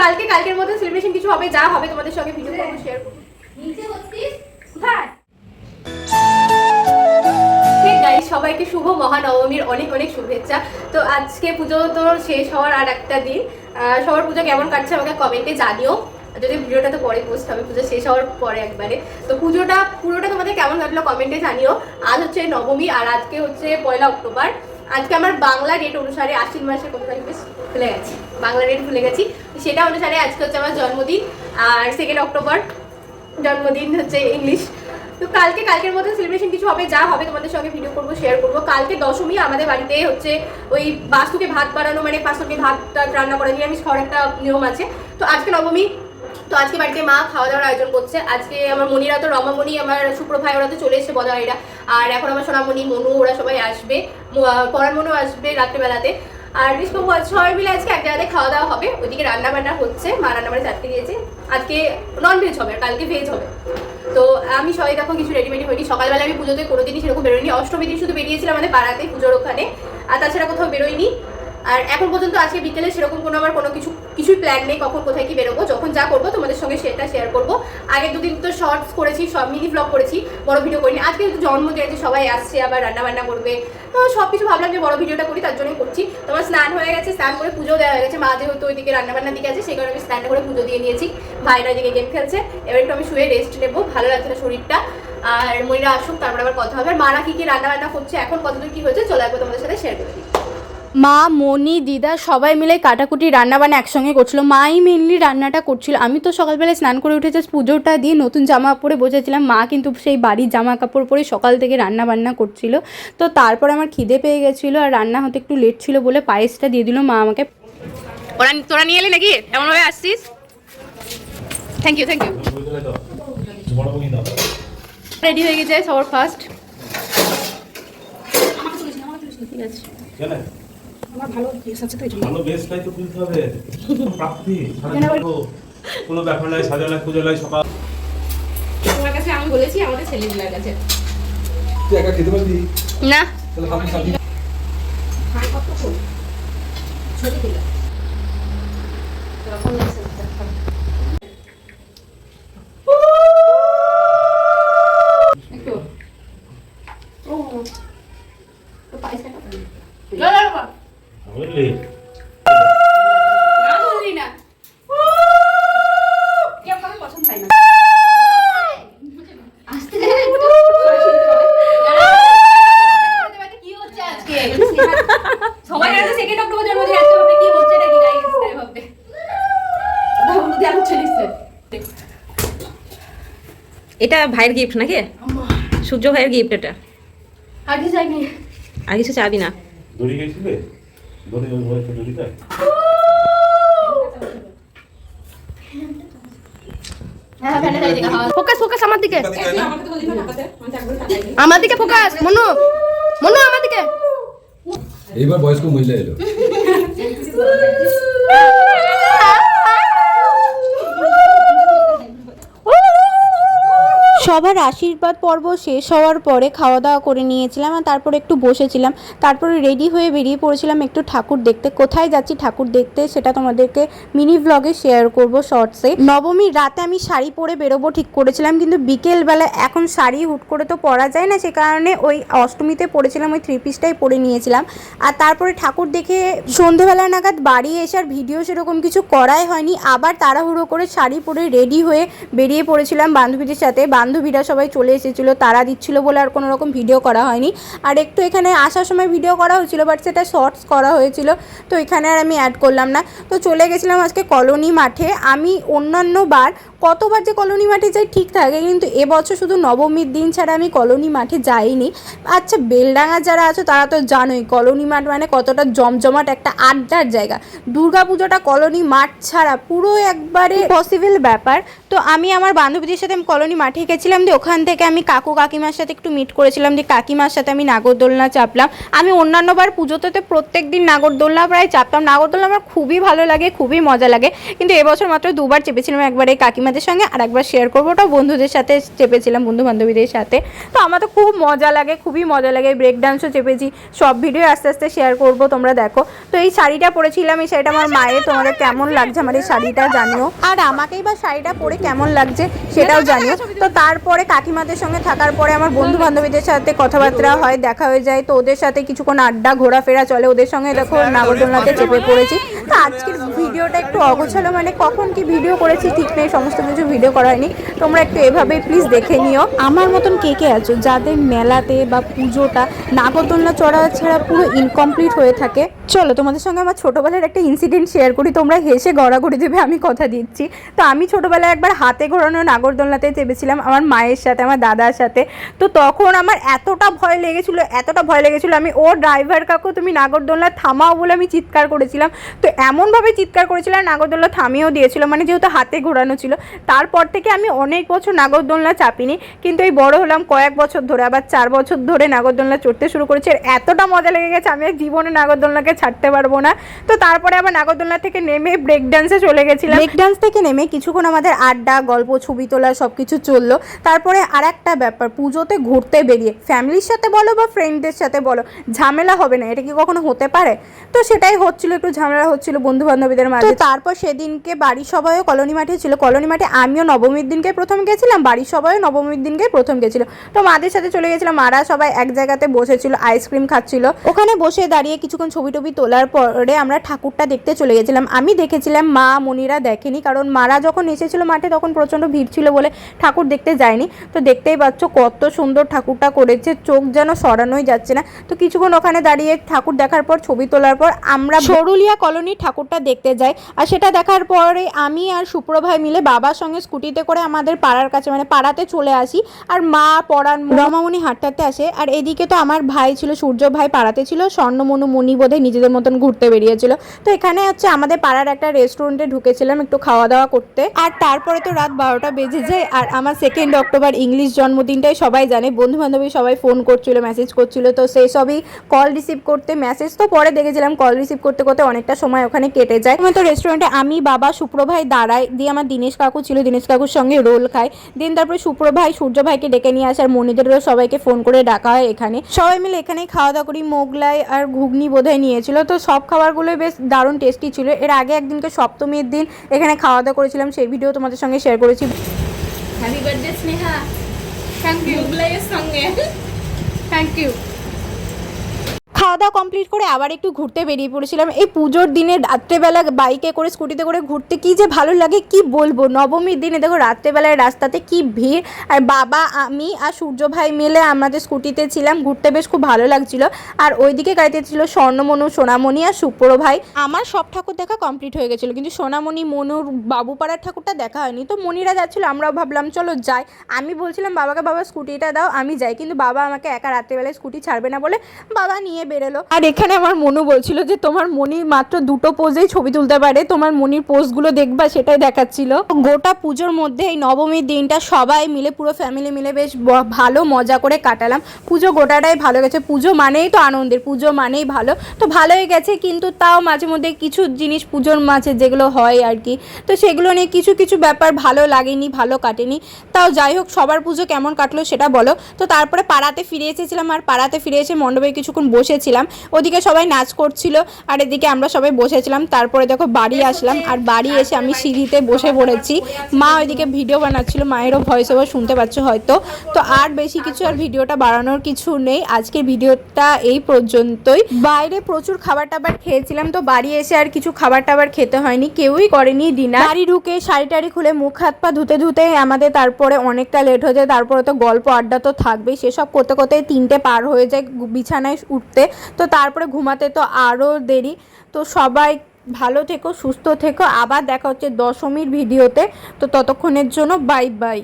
কালকের মতো সেলিব্রেশন কিছু হবে, যা হবে তোমাদের সঙ্গে ভিডিও করব, শেয়ার করব। নিচে হচ্ছিস কোথায়? সবাইকে শুভ মহানবমীর অনেক অনেক শুভেচ্ছা। তো আজকে পুজো তো শেষ হওয়ার আর একটা দিন। সবার পুজো কেমন কাটছে আমাকে কমেন্টে জানিও, যদি ভিডিওটা তো পরে পোস্ট হবে পুজো শেষ হওয়ার পরে একবারে। তো পুজোটা পুরোটা তোমাদের কেমন কাটলো কমেন্টে জানিও। আজ হচ্ছে নবমী আর আজকে হচ্ছে 1 অক্টোবর। আজকে আমার বাংলা ডেট অনুসারে আশ্বিন মাসে কত তারিখ বেশ ভুলে গেছি, বাংলা ডেট ভুলে গেছি, সেটা অনুসারে আজকে হচ্ছে আমার জন্মদিন। আর 2 অক্টোবর জন্মদিন হচ্ছে ইংলিশ। তো কালকের মতো সেলিব্রেশন কিছু হবে, যা হবে তোমাদের সঙ্গে ভিডিও করব, শেয়ার করব। কালকে দশমী, আমাদের বাড়িতে হচ্ছে ওই বাস্তুকে ভাত বানানো, মানে পাঁচকে ভাত রান্না করা, নিরামিষ খাওয়ার একটা নিয়ম আছে। তো আজকে নবমী, তো আজকে বাড়িতে মা খাওয়া দাওয়ার আয়োজন করছে। আজকে আমার মনিরা তো, রমামণি, আমার সুপ্রভাই, ওরা তো চলে এসেছে বদাইরা। আর এখন আমার সোনামণি, মনু, ওরা সবাই আসবে, পরার মনু আসবে রাত্রেবেলাতে। আর বিষ্ণু সবাই মিলে আজকে এক জায়গায় খাওয়া দাওয়া হবে। ওইদিকে রান্না বান্না হচ্ছে, মা রান্না বান্না চাটতে গিয়েছে। আজকে নন ভেজ হবে আর কালকে ভেজ হবে। তো আমি সবাই দেখো কিছু রেডিমেডি হয়নি। সকালবেলা আমি পুজোতে কোনোদিনই সেরকম বেরোয়নি, অষ্টমী দিন শুধু বেরিয়েছিলাম আমাদের পাড়াতে পুজোর ওখানে, আর তাছাড়া কোথাও বেরোয়নি। আর এখন পর্যন্ত আজকে বিকেলে সেরকম কোনো আমার কোনো কিছুই প্ল্যান নেই কখন কোথায় কি বেরোবো। যখন যা করবো তোমাদের সঙ্গে সেটা শেয়ার করবো। আগের দুদিন তো শর্টস করেছি, সব মিনি ব্লগ করেছি, বড় ভিডিও করিনি। আজকে একটু জন্মদিন আছে, সবাই আসছে, আবার রান্না বান্না করবে, তো সব কিছু ভাবলাম যে বড় ভিডিওটা করি, তার জন্যই করছি। তোমার স্নান হয়ে গেছে, স্নান করে পুজো দেওয়া হয়ে গেছে। মা যেহেতু ওইদিকে রান্নাবান্নার দিকে আছে, সেই কারণে আমি স্নানটা করে পুজো দিয়ে নিয়েছি। ভাইরা দিকে গেম খেলছে, এবার একটু আমি শুয়ে রেস্ট নেবো, ভালো লাগছে না শরীরটা। আর মনিরা আসুক, তারপর আবার কথা হবে। আর মারা কি রান্না বান্না করছে, এখন কতদূর কি হয়েছে চলে আসবো তোমাদের সাথে শেয়ার করে দিই। মা, মনি, দিদা সবাই মিলে কাটাকুটি রান্নাবান্না একসঙ্গে করছিল। মাই মেনলি রান্নাটা করছিল। আমি তো সকালবেলায় স্নান করে উঠে জাস্ট পুজোটা দিয়ে নতুন জামা পরে বসেছিলাম। মা কিন্তু সেই বাড়ির জামা কাপড় পরে সকাল থেকে রান্না বান্না করছিল। তো তারপর আমার খিদে পেয়ে গেছিলো আর রান্না হতে একটু লেট ছিল বলে পায়েসটা দিয়ে দিল মা আমাকে। তোরা নিয়ে এলি নাকি, এমনভাবে আসছিস? Thank you. রেডি হয়ে গেছে সবার ফার্স্ট। ঠিক আছে, আমার ভালো বেস আছে তো, ভালো বেসটাই তো তুলতে হবে। প্রাপ্তি কোনো ব্যাপার নাই, সাজানো পুজোলাই সকাল। তোমার কাছে আমি বলেছি, আমাদের ছেলেগুলোর কাছে তুই একা খেতে পারবি না, তাহলে আমি সাথে খাই কত ছোট দিলা তখন লাগছে। একটু ও তো পাইছে না বাবা বললি না, বললি না কি আপনার পছন্দ হয় না। আস্তে কি হচ্ছে আজকে, সবাই আছে 2 অক্টোবর জন্মদিন, আজকে হবে কি হচ্ছে নাকি গাইস, তাই ভাববে কথা বলতে আর চলিছে। এটা ভাইয়ের গিফট নাকি? সূর্য ভাইয়ের গিফট এটা। আগে যাইনি, আর কিছু চাবি না। দড়ি গেছিলে, দড়ি ওই বড় দড়িটা ফোকাস আমার দিকে, আমার দিকে ফোকাস। মনু আমার দিকে। এইবার বয়স্ক মহিলা এলো। সবার আশীর্বাদ পর্ব শেষ হওয়ার পরে খাওয়া দাওয়া করে নিয়েছিলাম আর তারপরে একটু বসেছিলাম। তারপরে রেডি হয়ে বেরিয়ে পড়েছিলাম একটু ঠাকুর দেখতে। কোথায় যাচ্ছি ঠাকুর দেখতে সেটা তোমাদেরকে মিনি ব্লগে শেয়ার করব শর্টসে। নবমীর রাতে আমি শাড়ি পরে বেরোবো ঠিক করেছিলাম, কিন্তু বিকেলবেলা এখন শাড়ি হুট করে তো পরা যায় না, সে কারণে ওই অষ্টমীতে পরেছিলাম ওই 3 পিসটাই পরে নিয়েছিলাম। আর তারপরে ঠাকুর দেখে সন্ধেবেলা নাগাদ বাড়ি এসে আর ভিডিও সেরকম কিছু করাই হয়নি। আবার তাড়াহুড়ো করে শাড়ি পরে রেডি হয়ে বেরিয়ে পড়েছিলাম বান্ধবীদের সাথে। বান্ধবীরা সবাই চলে এসেছিল, তারা দিচ্ছিল বলে আর কোনো রকম ভিডিও করা হয়নি। আর একটু এখানে আসার সময় ভিডিও করা হয়েছিল, বাট সেটা শর্টস করা হয়েছিল, তো এখানে আর আমি অ্যাড করলাম না। তো চলে গেছিলাম আজকে কলোনি মাঠে। আমি অন্যান্য বার কতবার যে কলোনি মাঠে যাই ঠিক থাকে, কিন্তু এবছর শুধু নবমীর দিন ছাড়া আমি কলোনি মাঠে যাইনি। আচ্ছা, বেলডাঙ্গা যারা আছো তারা তো জানোই কলোনি মাঠ মানে কতটা জমজমাট একটা আড্ডার জায়গা। দুর্গাপুজোটা কলোনি মাঠ ছাড়া পুরো একবারে পসিবল ব্যাপার। তো আমি আমার বান্ধবীদের সাথে কলোনি মাঠে গেছিলাম। গেছিলাম, দিয়ে ওখান থেকে আমি কাকু কাকিমার সাথে একটু মিট করেছিলাম, দিয়ে কাকিমার সাথে আমি নাগরদোলনা চাপলাম। আমি অন্যান্যবার পুজোতে প্রত্যেক দিন নাগরদোলনা প্রায় চাপতাম। নাগরদোলনা আমার খুবই ভালো লাগে, খুবই মজা লাগে, কিন্তু এবছর মাত্র 2বার চেপেছিলাম, একবার এই কাকিমাদের সঙ্গে আর একবার শেয়ার করবো, ওটাও বন্ধুদের সাথে চেপেছিলাম, বন্ধু বান্ধবীদের সাথে। তো আমার তো খুব মজা লাগে, খুবই মজা লাগে। ব্রেক ডান্সও চেপেছি, সব ভিডিও আস্তে আস্তে শেয়ার করবো, তোমরা দেখো। তো এই শাড়িটা পরেছিলাম, এই শাড়িটা আমার মায়ের। তোমাদের কেমন লাগছে আমার এই শাড়িটা জানিও, আর আমাকেই বা শাড়িটা পরে কেমন লাগছে সেটাও জানিও। তো তারপরে কাকিমাদের সঙ্গে থাকার পরে আমার বন্ধু বান্ধবীদের সাথে কথাবার্তা হয়, দেখা হয়ে যায়, তো ওদের সাথে কিছুক্ষণ আড্ডা ঘোরাফেরা চলে, ওদের সঙ্গে দেখো নাগরদোলনাতে চেপে পড়েছি। তো আজকের ভিডিওটা একটু অগোছালো, মানে কখন কি ভিডিও করেছি ঠিক নেই, সমস্ত কিছু ভিডিও করা হয়নি। তোমরা একটু এভাবেই প্লিজ দেখে নিও। আমার মতন কে কে আছো যাদের মেলাতে বা পুজোটা নাগরদোলনা চড়া ছাড়া পুরো ইনকমপ্লিট হয়ে থাকে? চলো তোমাদের সঙ্গে আমার ছোটোবেলার একটা ইনসিডেন্ট শেয়ার করি, তোমরা হেসে গড়াগড়ি দেবে, আমি কথা দিচ্ছি। তো আমি ছোটোবেলায় একবার হাতে ঘোরানো নাগরদোলনাতে চেপেছিলাম আমার মায়ের সাথে, আমার দাদার সাথে। তো তখন আমার এতটা ভয় লেগেছিলো, আমি ও ড্রাইভার কাকু তুমি নাগরদোলনা থামাও বলে আমি চিৎকার করেছিলাম। তো এমনভাবে চিৎকার করেছিলাম, নাগরদোলনা থামিয়েও দিয়েছিল, মানে যেহেতু হাতে ঘোরানো ছিল। তারপর থেকে আমি অনেক বছর নাগরদোলনা চাপিনি, কিন্তু এই বড় হলাম কয়েক বছর ধরে, আবার 4 বছর ধরে নাগরদোলনা চড়তে শুরু করেছি। আর এতটা মজা লেগে গেছে, আমি আর জীবনে নাগরদোলনাকে ছাড়তে পারবো না। তো তারপরে আবার নাগরদোলনা থেকে নেমে ব্রেক ডান্সে চলে গেছিলাম। ব্রেক ডান্স থেকে নেমে কিছুক্ষণ আমাদের আড্ডা, গল্প, ছবি তোলা সব কিছু চললো। তারপরে আর একটা ব্যাপার, পুজোতে ঘুরতে বেরিয়ে ফ্যামিলির সাথে বলো বা ফ্রেন্ডদের সাথে বলো, ঝামেলা হবে না, এটা কি কখনো হতে পারে? তো সেটাই হচ্ছিল, একটু ঝামেলা হচ্ছিল বন্ধু বান্ধবীদের মাঝে। তো তারপর সেদিনকে বাড়ির সবাইও কলোনি মাঠে ছিল, কলোনি মাঠে আমিও নবমীর দিনকে প্রথম গেছিলাম, বাড়ির সবাইও নবমীর দিনকে প্রথম গেছিল। তো মাদের সাথে চলে গেছিলাম, মারা সবাই এক জায়গাতে বসেছিল, আইসক্রিম খাচ্ছিল, ওখানে বসে দাঁড়িয়ে কিছুক্ষণ ছবি টবি তোলার পরে আমরা ঠাকুরটা দেখতে চলে গেছিলাম। আমি দেখেছিলাম, মা মনিরা দেখেনি, কারণ মারা যখন এসেছিল মাঠে তখন প্রচণ্ড ভিড় ছিল বলে ঠাকুর দেখতে যায়নি। তো দেখতেই পাচ্ছ কত সুন্দর ঠাকুরটা করেছে, চোখ যেন সরানোই যাচ্ছে না। তো কিছুক্ষণ ওখানে দাঁড়িয়ে ঠাকুর দেখার পর, ছবি তোলার পর আমরা সরুলিয়া কলোনির ঠাকুরটা দেখতে যাই। আর সেটা দেখার পরে আমি আর সুপ্রভাই মিলে বাবার সঙ্গে স্কুটিতে করে আমাদের পাড়ার কাছে, মানে পাড়াতে চলে আসি। আর মা পড়ান রমামণি হাঁটতে আসে। আর এদিকে তো আমার ভাই ছিল, সূর্য ভাই পাড়াতে ছিল, স্বর্ণমনু মণি বোধহয় নিজেদের মতন ঘুরতে বেরিয়েছিল। তো এখানে হচ্ছে আমাদের পাড়ার একটা রেস্টুরেন্টে ঢুকেছিলাম একটু খাওয়া দাওয়া করতে। আর তারপরে তো রাত 12টা বেজে যায়। আর আমার 2 অক্টোবর ইংলিশ জন্মদিনটাই সবাই জানে, বন্ধু বান্ধবী সবাই ফোন করছিল, মেসেজ করছিল। তো সেই সবই কল রিসিভ করতে, মেসেজ তো পরে দেখেছিলাম, কল রিসিভ করতে করতে অনেকটা সময় ওখানে কেটে যায়। তো রেস্টুরেন্টে আমি, বাবা, সুপ্রভাই দাঁড়াই, দিয়ে আমার দীনেশ কাকু ছিল, দীনেশ কাকুর সঙ্গে রোল খাই। দিন তারপরে সুপ্রভাই সূর্য ভাইকে ডেকে নিয়ে আসে, আর মনিদেরও সবাইকে ফোন করে ডাকা হয় এখানে। সবাই মিলে এখানেই খাওয়া দাওয়া করি। মোগলাই আর ঘুগনি বোধহয় নিয়েছিল। তো সব খাবারগুলোই বেশ দারুণ টেস্টি ছিল। এর আগে একদিনকে সপ্তমীর দিন এখানে খাওয়া দাওয়া করেছিলাম, সেই ভিডিও তোমাদের সঙ্গে শেয়ার করেছি। Happy birthday Sneha, thank you মোগলাইয়ের সঙ্গে, থ্যাংক ইউ। খাওয়া দাওয়া কমপ্লিট করে আবার একটু ঘুরতে বেরিয়ে পড়েছিলাম। এই পুজোর দিনে রাত্রেবেলা বাইকে করে, স্কুটিতে করে ঘুরতে কি যে ভালো লাগে কি বলবো। নবমীর দিনে দেখো রাত্রেবেলায় রাস্তাতে কি ভিড়। আর বাবা, আমি আর সূর্য ভাই মিলে আমাদের স্কুটিতে ছিলাম, ঘুরতে বেশ খুব ভালো লাগছিল। আর ওইদিকে গাড়িতে ছিল স্বর্ণমনু, সোনামণি আর সুপ্র ভাই। আমার সব ঠাকুর দেখা কমপ্লিট হয়ে গেছিলো, কিন্তু সোনামণি, মনুর, বাবুপাড়ার ঠাকুরটা দেখা হয়নি। তো মনিরা যাচ্ছিলো, আমরাও ভাবলাম চলো যাই। আমি বলছিলাম বাবাকে, বাবা স্কুটিটা দাও আমি যাই, কিন্তু বাবা আমাকে একা রাত্রেবেলায় স্কুটি ছাড়বে না বলে বাবা নিয়ে বেরোলো। আর এখানে আমার মনু বলছিল যে তোমার মনি মাত্র 2টো পোজেই ছবি তুলতে পারে, তোমার মনির পোজগুলো দেখবা, সেটাই দেখাচ্ছিল। গোটা পুজোর মধ্যে এই নবমীর দিনটা সবাই মিলে, পুরো ফ্যামিলি মিলে বেশ ভালো মজা করে কাটালাম। পুজো গোটাটাই ভালো গেছে, পুজো মানেই তো আনন্দের, পুজো মানেই ভালো, তো ভালোই গেছে। কিন্তু তাও মাঝে মধ্যে কিছু জিনিস পুজোর মাঝে যেগুলো হয় আর কি, তো সেগুলো নিয়ে কিছু কিছু ব্যাপার ভালো লাগেনি, ভালো কাটেনি। তাও যাই হোক, সবার পুজো কেমন কাটলো সেটা বলো। তো তারপরে পাড়াতে ফিরে এসেছিলাম, আর পাড়াতে ফিরে এসে মণ্ডপে কিছুক্ষণ বসেছিলাম। ওদিকে সবাই নাচ করছিল আর এদিকে আমরা সবাই বসেছিলাম। তারপরে দেখো বাড়ি আসলাম, আর বাড়ি এসে আমি সিঁড়িতে বসে পড়েছি। মা ওইদিকে ভিডিও বানাচ্ছিল, মায়েরও ভয়েস ওভার শুনতে পাচ্ছ হয়তো। তো আর বেশি কিছু আর ভিডিওটা বাড়ানোর কিছু নেই, আজকের ভিডিওটা এই পর্যন্তই। বাইরে প্রচুর খাবার টাবার খেয়েছিলাম, তো বাড়ি এসে আর কিছু খাবার টাবার খেতে হয়নি, কেউই করেনি ডিনার। বাড়ি ঢুকে শাড়ি টাড়ি খুলে মুখ হাত পা ধুতে ধুতে আমাদের তারপরে অনেকটা লেট হয়ে যায়। তারপরে তো গল্প আড্ডা তো থাকবেই, সেসব করতে করতে 3টে পার হয়ে যায় বিছানায় উঠতে। তো তারপরে ঘুমাতে তো আরও দেরি। তো সবাই ভালো থেকো, সুস্থ থেকো, আবার দেখা হচ্ছে দশমীর ভিডিওতে। তো ততক্ষণের জন্য বাই বাই।